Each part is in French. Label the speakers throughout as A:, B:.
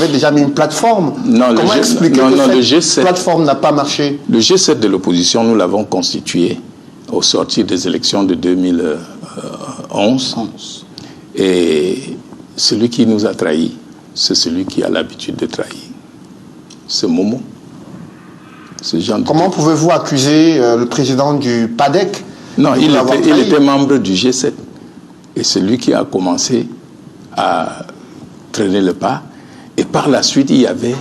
A: avait déjà mis une plateforme.
B: Non,
A: comment expliquer que cette plateforme n'a pas marché?
B: Le G7 de l'opposition, nous l'avons constitué au sortir des élections de 2011. Et celui qui nous a trahis, c'est celui qui a l'habitude de trahir. C'est Momo.
A: Comment pouvez-vous accuser le président du PADEC?
B: Non, il était membre du G7. Et c'est lui qui a commencé à traîner le pas. Et par la suite, il y avait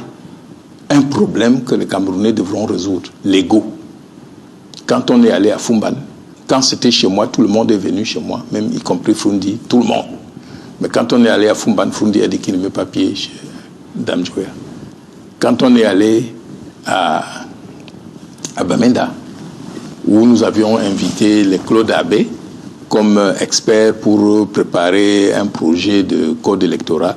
B: un problème que les Camerounais devront résoudre, l'ego. Quand on est allé à Fumban, quand c'était chez moi, tout le monde est venu chez moi, même y compris Frundi, tout le monde. Mais quand on est allé à Fumban, Frundi a dit qu'il ne met pas pied chez Dame Joya. Quand on est allé à Bamenda, où nous avions invité les Claude Abbé comme experts pour préparer un projet de code électoral,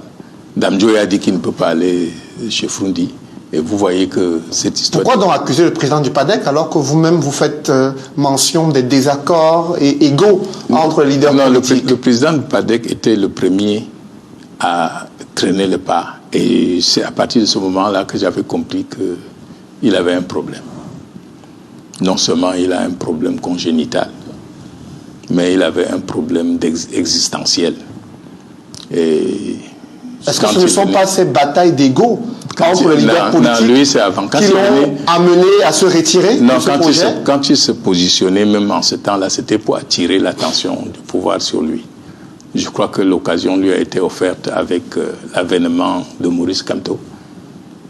B: Dame Joya a dit qu'il ne peut pas aller chez Frundi. Et vous voyez que cette histoire...
A: Pourquoi donc accuser le président du PADEC alors que vous-même vous faites mention des désaccords et égaux entre les leaders politiques?
B: Le président du PADEC était le premier à traîner le pas. Et c'est à partir de ce moment-là que j'avais compris qu'il avait un problème. Non seulement il a un problème congénital, mais il avait un problème existentiel.
A: Est-ce que ce ne sont pas ces batailles d'ego entre les leaders politiques qui l'ont amené à se retirer de ce projet?
B: Quand il se positionnait, même en ce temps-là, c'était pour attirer l'attention du pouvoir sur lui. Je crois que l'occasion lui a été offerte avec l'avènement de Maurice Kamto.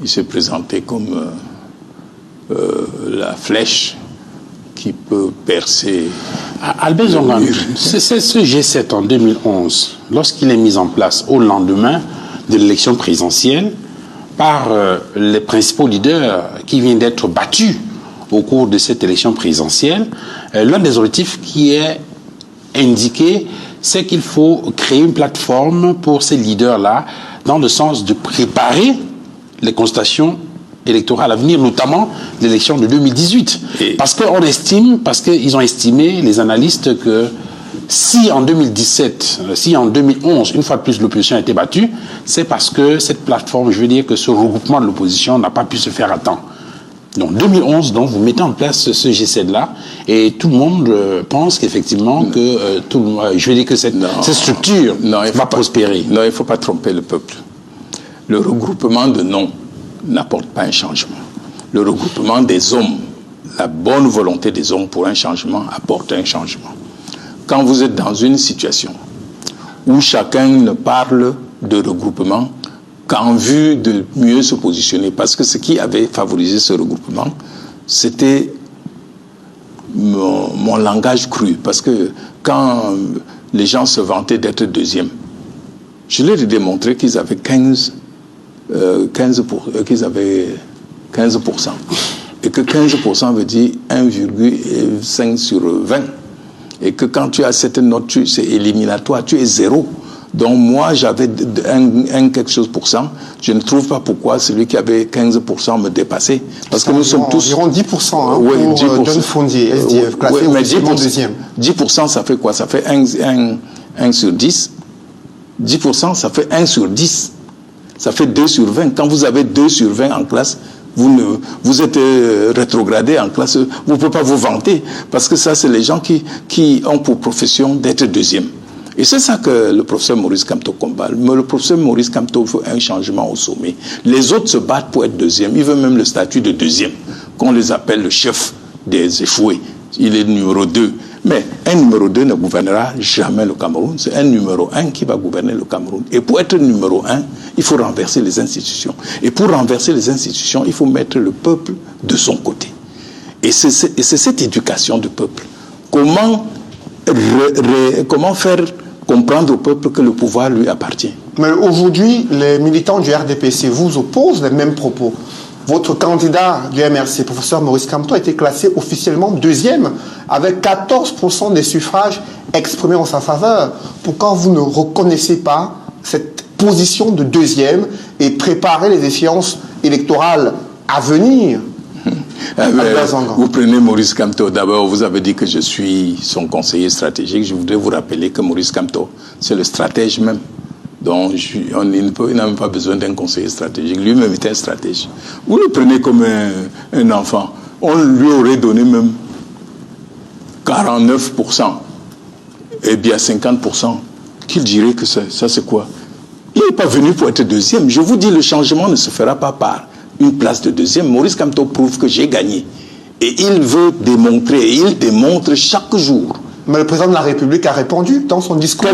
B: Il s'est présenté comme la flèche qui peut percer.
C: Albert Zongan, c'est ce G7 en 2011, lorsqu'il est mis en place au lendemain de l'élection présidentielle par les principaux leaders qui viennent d'être battus au cours de cette élection présidentielle. L'un des objectifs qui est indiqué, c'est qu'il faut créer une plateforme pour ces leaders-là dans le sens de préparer les consultations électorales à venir, notamment l'élection de 2018. Parce qu'ils ont estimé, les analystes, que si en 2017, si en 2011, une fois de plus l'opposition a été battue, c'est parce que cette plateforme, je veux dire que ce regroupement de l'opposition n'a pas pu se faire à temps. Donc 2011, donc, vous mettez en place ce G7-là, et tout le monde pense qu'effectivement, je veux dire que cette structure va prospérer.
B: Non, il ne faut pas tromper le peuple. Le regroupement de noms n'apporte pas un changement. Le regroupement des hommes, la bonne volonté des hommes pour un changement apporte un changement. Quand vous êtes dans une situation où chacun ne parle de regroupement qu'en vue de mieux se positionner, parce que ce qui avait favorisé ce regroupement, c'était mon langage cru, parce que quand les gens se vantaient d'être deuxième, je leur ai démontré qu'ils avaient 15%, et que 15% veut dire 1,5 sur 20, et que quand tu as cette note, c'est éliminatoire, tu es zéro. Donc moi, j'avais quelque chose pour cent. Je ne trouve pas pourquoi celui qui avait 15% me dépassait. Parce que nous sommes tous...
A: Environ 10%, hein, oui, pour John Fondi, SDF, classé officiellement deuxième.
B: 10%, ça fait quoi? Ça fait 1 sur 10. 10%, ça fait 1 sur 10. Ça fait 2 sur 20. Quand vous avez 2 sur 20 en classe, vous êtes rétrogradé en classe. Vous ne pouvez pas vous vanter. Parce que ça, c'est les gens qui ont pour profession d'être deuxième. Et c'est ça que le professeur Maurice Kamto combat. Mais le professeur Maurice Kamto veut un changement au sommet. Les autres se battent pour être deuxième. Il veut même le statut de deuxième, qu'on les appelle le chef des échoués. Il est numéro 2. Mais un numéro 2 ne gouvernera jamais le Cameroun. C'est un numéro 1 qui va gouverner le Cameroun. Et pour être numéro 1, il faut renverser les institutions. Et pour renverser les institutions, il faut mettre le peuple de son côté. Et c'est cette éducation du peuple. Comment faire comprendre au peuple que le pouvoir lui appartient.
A: Mais aujourd'hui, les militants du RDPC vous opposent les mêmes propos. Votre candidat du MRC, professeur Maurice Kamto, a été classé officiellement deuxième avec 14% des suffrages exprimés en sa faveur. Pourquoi vous ne reconnaissez pas cette position de deuxième et préparer les échéances électorales à venir?
B: Vous prenez Maurice Kamto. D'abord, vous avez dit que je suis son conseiller stratégique. Je voudrais vous rappeler que Maurice Kamto, c'est le stratège même Donc, il n'a même pas besoin d'un conseiller stratégique. Lui-même était un stratège. Vous le prenez comme un enfant. On lui aurait donné même 49%. Et bien 50%. Qu'il dirait que ça c'est quoi? Il n'est pas venu pour être deuxième. Je vous dis, le changement ne se fera pas par une place de deuxième. Maurice Kamto prouve que j'ai gagné. Et il veut démontrer, et il démontre chaque jour.
A: Mais le président de la République a répondu dans son discours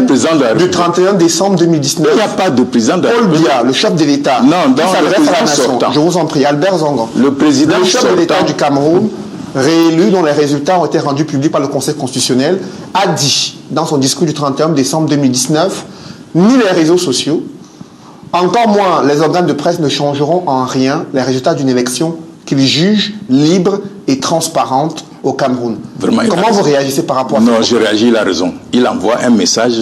B: du
A: 31 décembre 2019.
B: Il n'y a pas de président de la
A: Paul
B: République.
A: Biya, le chef de l'État,
B: Non,
A: qui s'adresse à la nation. Je vous en prie, Albert Zangan.
B: Le président
A: le chef de l'État du Cameroun, réélu, dont les résultats ont été rendus publics par le Conseil constitutionnel, a dit dans son discours du 31 décembre 2019, ni les réseaux sociaux, encore moins les organes de presse ne changeront en rien les résultats d'une élection qu'il juge libre et transparente au Cameroun.
B: Vraiment,
A: comment vous réagissez par rapport à ça?
B: Non, je réagis, il a raison. Il envoie un message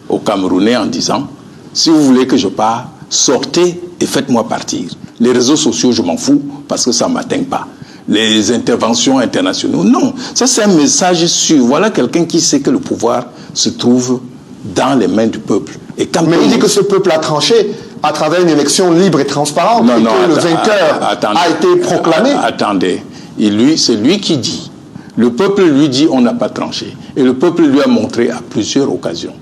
B: aux Camerounais en disant, si vous voulez que je parte, sortez et faites-moi partir. Les réseaux sociaux, je m'en fous parce que ça ne m'atteint pas. Les interventions internationales, non. Ça, c'est un message sûr. Voilà quelqu'un qui sait que le pouvoir se trouve dans les mains du peuple. Et quand
A: mais il dit que ce peuple a tranché à travers une élection libre et transparente,
B: non,
A: et
B: non,
A: que le vainqueur a été proclamé.
B: Attendez, c'est lui qui dit. Le peuple lui dit on n'a pas tranché. Et le peuple lui a montré à plusieurs occasions.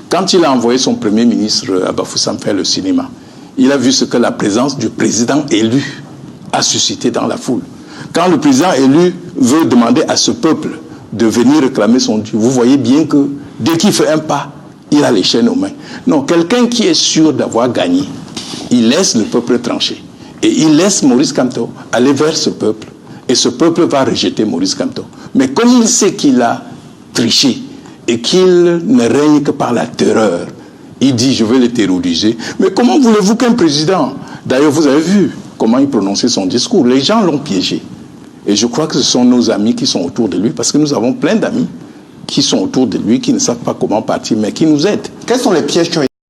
B: Quand il a envoyé son premier ministre à Bafoussam faire le cinéma, il a vu ce que la présence du président élu a suscité dans la foule. Quand le président élu veut demander à ce peuple de venir réclamer son dû, vous voyez bien que dès qu'il fait un pas, il a les chaînes aux mains. Non, quelqu'un qui est sûr d'avoir gagné, il laisse le peuple trancher. Et il laisse Maurice Kamto aller vers ce peuple. Et ce peuple va rejeter Maurice Kamto. Mais comme il sait qu'il a triché et qu'il ne règne que par la terreur, il dit je vais le terroriser. Mais comment voulez-vous qu'un président... D'ailleurs, vous avez vu comment il prononçait son discours. Les gens l'ont piégé. Et je crois que ce sont nos amis qui sont autour de lui, parce que nous avons plein d'amis qui sont autour de lui, qui ne savent pas comment partir, mais qui nous aident.
A: Quels sont les pièges qui ont